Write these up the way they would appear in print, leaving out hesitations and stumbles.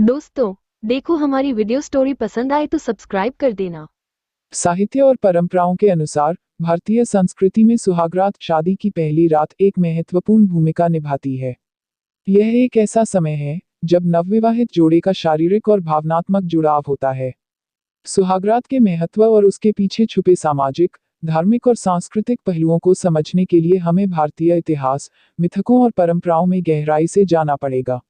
दोस्तों, देखो हमारी वीडियो स्टोरी पसंद आए तो सब्सक्राइब कर देना। साहित्य और परंपराओं के अनुसार भारतीय संस्कृति में सुहागरात शादी की पहली रात एक महत्वपूर्ण भूमिका निभाती है। यह एक ऐसा समय है जब नवविवाहित जोड़े का शारीरिक और भावनात्मक जुड़ाव होता है। सुहागरात के महत्व और उसके पीछे छुपे सामाजिक, धार्मिक और सांस्कृतिक पहलुओं को समझने के लिए हमें भारतीय इतिहास, मिथकों और परंपराओं में गहराई से जाना पड़ेगा।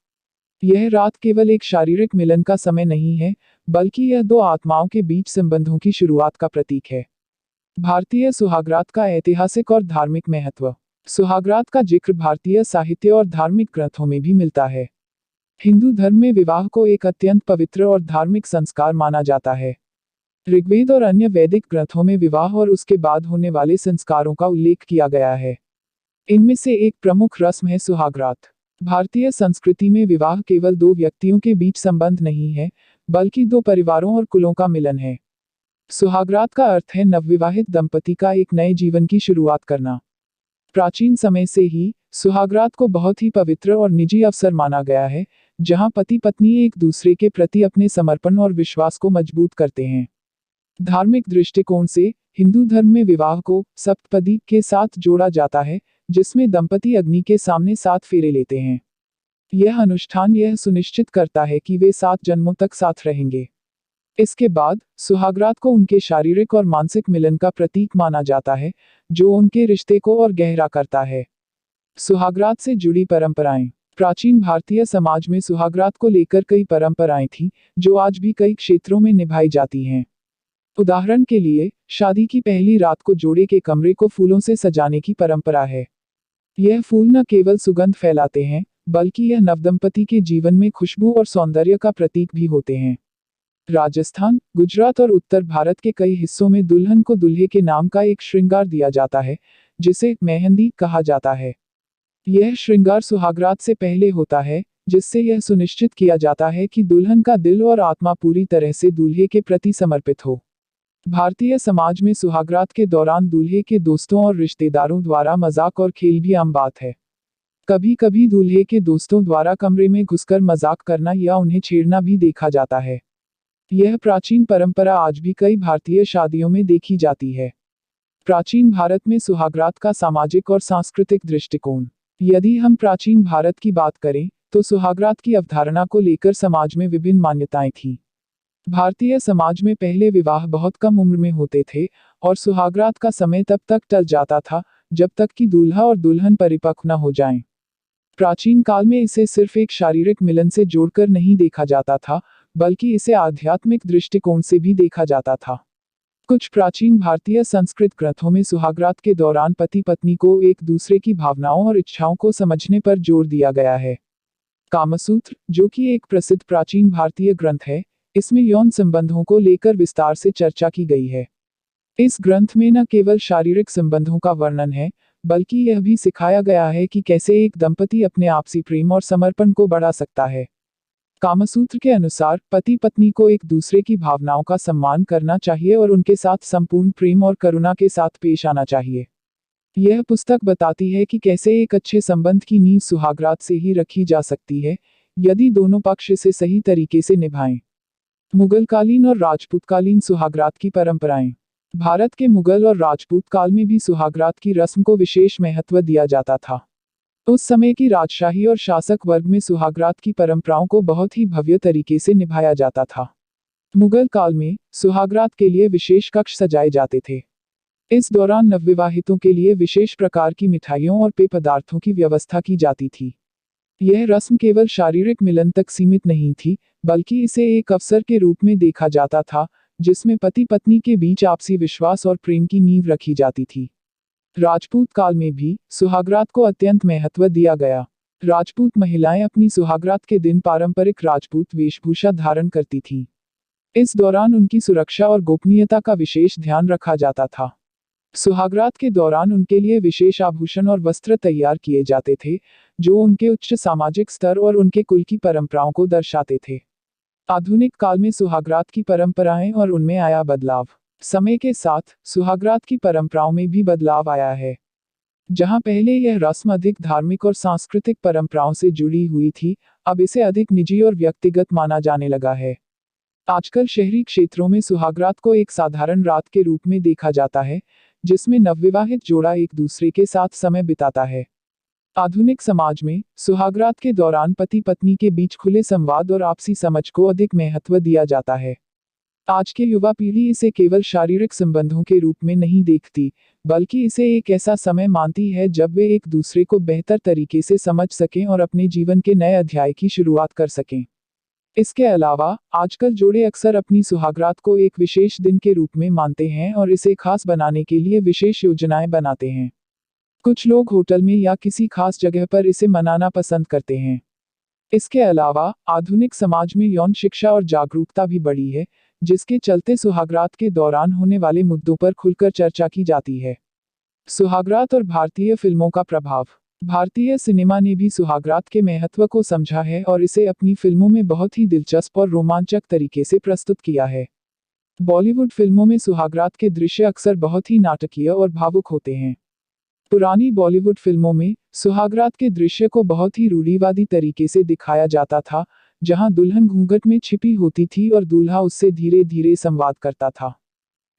यह रात केवल एक शारीरिक मिलन का समय नहीं है, बल्कि यह दो आत्माओं के बीच संबंधों की शुरुआत का प्रतीक है। भारतीय सुहागरात का ऐतिहासिक और धार्मिक महत्व। सुहागरात का जिक्र भारतीय साहित्य और धार्मिक ग्रंथों में भी मिलता है। हिंदू धर्म में विवाह को एक अत्यंत पवित्र और धार्मिक संस्कार माना जाता है। ऋग्वेद और अन्य वैदिक ग्रंथों में विवाह और उसके बाद होने वाले संस्कारों का उल्लेख किया गया है। इनमें से एक प्रमुख रस्म है सुहागरात। भारतीय संस्कृति में विवाह केवल दो व्यक्तियों के बीच संबंध नहीं है, बल्कि दो परिवारों और कुलों का मिलन है। सुहागरात का अर्थ है नवविवाहित दंपति का एक नए जीवन की शुरुआत करना। प्राचीन समय से ही सुहागरात को बहुत ही पवित्र और निजी अवसर माना गया है, जहां पति पत्नी एक दूसरे के प्रति अपने समर्पण और विश्वास को मजबूत करते हैं। धार्मिक दृष्टिकोण से हिंदू धर्म में विवाह को सप्तपदी के साथ जोड़ा जाता है, जिसमें दंपति अग्नि के सामने 7 फेरे लेते हैं। यह अनुष्ठान यह सुनिश्चित करता है कि वे 7 जन्मों तक साथ रहेंगे। इसके बाद सुहागरात को उनके शारीरिक और मानसिक मिलन का प्रतीक माना जाता है, जो उनके रिश्ते को और गहरा करता है। सुहागरात से जुड़ी परंपराएं। प्राचीन भारतीय समाज में सुहागरात को लेकर कई परंपराएं थीं, जो आज भी कई क्षेत्रों में निभाई जाती हैं। उदाहरण के लिए, शादी की पहली रात को जोड़े के कमरे को फूलों से सजाने की परंपरा है। यह फूल न केवल सुगंध फैलाते हैं, बल्कि यह नवदंपति के जीवन में खुशबू और सौंदर्य का प्रतीक भी होते हैं। राजस्थान, गुजरात और उत्तर भारत के कई हिस्सों में दुल्हन को दूल्हे के नाम का एक श्रृंगार दिया जाता है, जिसे मेहंदी कहा जाता है। यह श्रृंगार सुहागरात से पहले होता है, जिससे यह सुनिश्चित किया जाता है कि दुल्हन का दिल और आत्मा पूरी तरह से दूल्हे के प्रति समर्पित हो। भारतीय समाज में सुहागरात के दौरान दूल्हे के दोस्तों और रिश्तेदारों द्वारा मजाक और खेल भी आम बात है। कभी कभी दूल्हे के दोस्तों द्वारा कमरे में घुसकर मजाक करना या उन्हें छेड़ना भी देखा जाता है। यह प्राचीन परंपरा आज भी कई भारतीय शादियों में देखी जाती है। प्राचीन भारत में सुहागरात का सामाजिक और सांस्कृतिक दृष्टिकोण। यदि हम प्राचीन भारत की बात करें, तो सुहागरात की अवधारणा को लेकर समाज में विभिन्न मान्यताएं थीं। भारतीय समाज में पहले विवाह बहुत कम उम्र में होते थे, और सुहागरात का समय तब तक टल जाता था, जब तक कि दूल्हा और दुल्हन परिपक्व न हो जाएं। प्राचीन काल में इसे सिर्फ एक शारीरिक मिलन से जोड़कर नहीं देखा जाता था, बल्कि इसे आध्यात्मिक दृष्टिकोण से भी देखा जाता था। कुछ प्राचीन भारतीय संस्कृत ग्रंथों में सुहागरात के दौरान पति पत्नी को एक दूसरे की भावनाओं और इच्छाओं को समझने पर जोर दिया गया है। कामसूत्र, जो कि एक प्रसिद्ध प्राचीन भारतीय ग्रंथ है, इसमें यौन संबंधों को लेकर विस्तार से चर्चा की गई है। इस ग्रंथ में न केवल शारीरिक संबंधों का वर्णन है, बल्कि यह भी सिखाया गया है कि कैसे एक दंपति अपने आपसी प्रेम और समर्पण को बढ़ा सकता है। कामसूत्र के अनुसार पति पत्नी को एक दूसरे की भावनाओं का सम्मान करना चाहिए और उनके साथ संपूर्ण प्रेम और करुणा के साथ पेश आना चाहिए। यह पुस्तक बताती है कि कैसे एक अच्छे संबंध की नींव सुहागरात से ही रखी जा सकती है, यदि दोनों पक्ष इसे सही तरीके से निभाएं। मुगलकालीन और राजपूतकालीन सुहागरात की परंपराएं। भारत के मुगल और राजपूत काल में भी सुहागरात की रस्म को विशेष महत्व दिया जाता था। उस समय की राजशाही और शासक वर्ग में सुहागरात की परंपराओं को बहुत ही भव्य तरीके से निभाया जाता था। मुगल काल में सुहागरात के लिए विशेष कक्ष सजाए जाते थे। इस दौरान नवविवाहितों के लिए विशेष प्रकार की मिठाइयों और पेय पदार्थों की व्यवस्था की जाती थी। यह रस्म केवल शारीरिक मिलन तक सीमित नहीं थी, बल्कि इसे एक अवसर के रूप में देखा जाता था, जिसमें पति पत्नी के बीच आपसी विश्वास और प्रेम की नींव रखी जाती थी। राजपूत काल में भी सुहागरात को अत्यंत महत्व दिया गया। राजपूत महिलाएं अपनी सुहागरात के दिन पारंपरिक राजपूत वेशभूषा धारण करती थीं। इस दौरान उनकी सुरक्षा और गोपनीयता का विशेष ध्यान रखा जाता था। सुहागरात के दौरान उनके लिए विशेष आभूषण और वस्त्र तैयार किए जाते थे, जो उनके उच्च सामाजिक स्तर और उनके कुल की परंपराओं को दर्शाते थे। आधुनिक काल में सुहागरात की परंपराएं और उनमें आया बदलाव। समय के साथ सुहागरात की परंपराओं में भी बदलाव आया है। जहां पहले यह रस्म अधिक धार्मिक और सांस्कृतिक परंपराओं से जुड़ी हुई थी, अब इसे अधिक निजी और व्यक्तिगत माना जाने लगा है। आजकल शहरी क्षेत्रों में सुहागरात को एक साधारण रात के रूप में देखा जाता है, जिसमें नवविवाहित जोड़ा एक दूसरे के साथ समय बिताता है। आधुनिक समाज में सुहागरात के दौरान पति पत्नी के बीच खुले संवाद और आपसी समझ को अधिक महत्व दिया जाता है। आज की युवा पीढ़ी इसे केवल शारीरिक संबंधों के रूप में नहीं देखती, बल्कि इसे एक ऐसा समय मानती है जब वे एक दूसरे को बेहतर तरीके से समझ सकें और अपने जीवन के नए अध्याय की शुरुआत कर सकें। इसके अलावा आजकल जोड़े अक्सर अपनी सुहागरात को एक विशेष दिन के रूप में मानते हैं और इसे खास बनाने के लिए विशेष योजनाएं बनाते हैं। कुछ लोग होटल में या किसी खास जगह पर इसे मनाना पसंद करते हैं। इसके अलावा आधुनिक समाज में यौन शिक्षा और जागरूकता भी बढ़ी है, जिसके चलते सुहागरात के दौरान होने वाले मुद्दों पर खुलकर चर्चा की जाती है। सुहागरात और भारतीय फिल्मों का प्रभाव। भारतीय सिनेमा ने भी सुहागरात के महत्व को समझा है और इसे अपनी फिल्मों में बहुत ही दिलचस्प और रोमांचक तरीके से प्रस्तुत किया है। बॉलीवुड फिल्मों में सुहागरात के दृश्य अक्सर बहुत ही नाटकीय और भावुक होते हैं। पुरानी बॉलीवुड फिल्मों में सुहागरात के दृश्य को बहुत ही रूढ़िवादी तरीके से दिखाया जाता था, जहां दुल्हन घूंघट में छिपी होती थी और दूल्हा उससे धीरे धीरे संवाद करता था।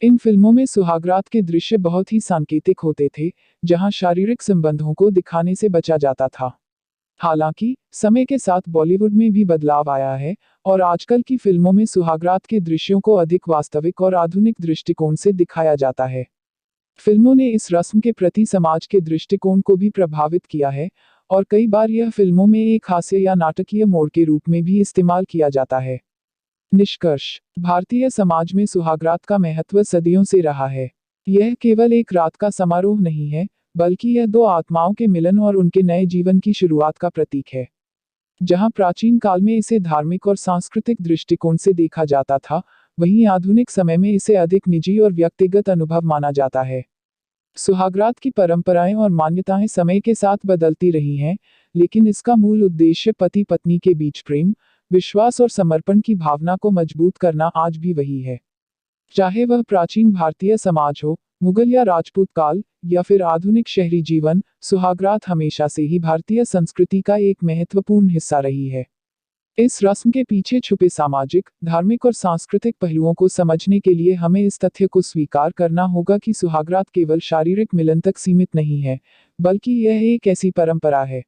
इन फिल्मों में सुहागरात के दृश्य बहुत ही सांकेतिक होते थे, जहां शारीरिक संबंधों को दिखाने से बचा जाता था। हालांकि समय के साथ बॉलीवुड में भी बदलाव आया है और आजकल की फिल्मों में सुहागरात के दृश्यों को अधिक वास्तविक और आधुनिक दृष्टिकोण से दिखाया जाता है। फिल्मों ने इस रस्म के प्रति समाज के दृष्टिकोण को भी प्रभावित किया है और कई बार यह फिल्मों में एक हास्य या नाटकीय मोड़ के रूप में भी इस्तेमाल किया जाता है। निष्कर्ष। भारतीय समाज में सुहागरात का महत्व सदियों से रहा है। यह केवल एक रात का समारोह नहीं है, बल्कि यह दो आत्माओं के मिलन और उनके नए जीवन की शुरुआत का प्रतीक है। जहां प्राचीन काल में इसे धार्मिक और सांस्कृतिक दृष्टिकोण से देखा जाता था, वहीं आधुनिक समय में इसे अधिक निजी और व्यक्तिगत अनुभव माना जाता है। सुहागरात की परंपराएं और मान्यताएं समय के साथ बदलती रही हैं, लेकिन इसका मूल उद्देश्य पति पत्नी के बीच प्रेम, विश्वास और समर्पण की भावना को मजबूत करना आज भी वही है। चाहे वह प्राचीन भारतीय समाज हो, मुगल या राजपूत काल, या फिर आधुनिक शहरी जीवन, सुहागरात हमेशा से ही भारतीय संस्कृति का एक महत्वपूर्ण हिस्सा रही है। इस रस्म के पीछे छुपे सामाजिक, धार्मिक और सांस्कृतिक पहलुओं को समझने के लिए हमें इस तथ्य को स्वीकार करना होगा कि सुहागरात केवल शारीरिक मिलन तक सीमित नहीं है, बल्कि यह एक ऐसी परंपरा है